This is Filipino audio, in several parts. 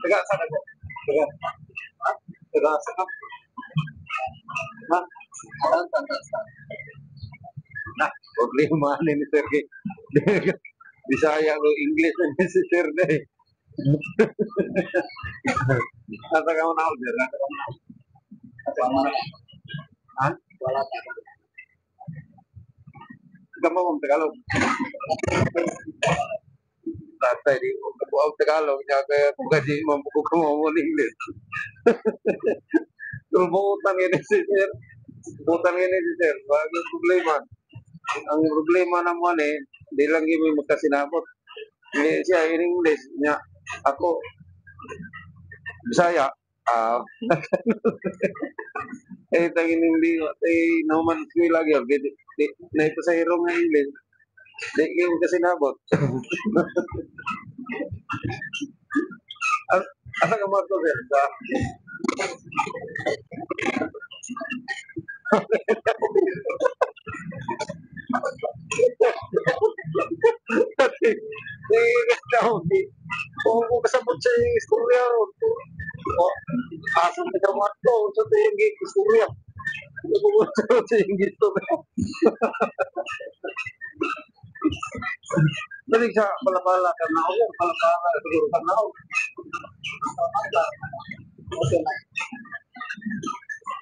Taga saan ako? Taga, taga saan ako? Ha? Na, problema ni Sir. Bisaya ko English na si Sir na eh. Nasa ka mo na ako, Sir. Nasa ka mo na ako. Nasa ka mo na ako. Ha? Wala ka. Ikaw mo kung Tagalog. Tatay, di ko ang Tagalog. Kaya kung kasi mabuko ka mo ng English. Buutan yun si Sir. Buutan yun si Sir. Bagay problema. Ang problema naman eh, di lang yung magkasinabot. Hindi siya in English niya. Ako, Bisaya. Ah, eh, tangin hindi, eh, naman ko lagi. Na ito sa hirong ng English. Di yung kasinabot. Asa ka mo ito, Sir? Kung kasabot sa istorya ron, asa na ka mo ito, sa yung istorya. Kung kasabot sa yung istorya. Dali sa palapala ka na ako, palapala siguro ka na ako.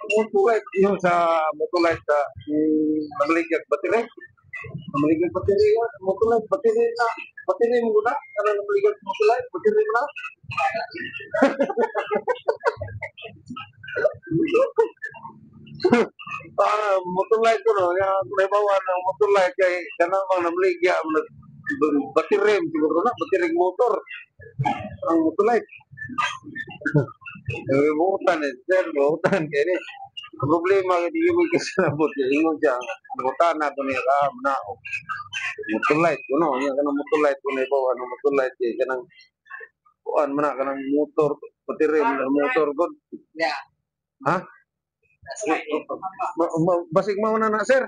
Mutulay, yung sa mutulay sa namaligag battery. Namaligag battery yun, mutulay, battery na, battery mo na, ano namaligag mutulay, battery mo na. Mutulay ko no, yung may bawa ng mutulay kay kanang mga namaligya, battery, siguro na, battery motor. Ang mutulay. Buutan eh, sir, buutan kaya problema di mo kasi nabot ingon siya buutan na to niya ka na mutulite kuno nya kanang mutulite kuno ibaw ano mutulite kanang kuan man kanang motor pati rin motor gud ha basig mao na sir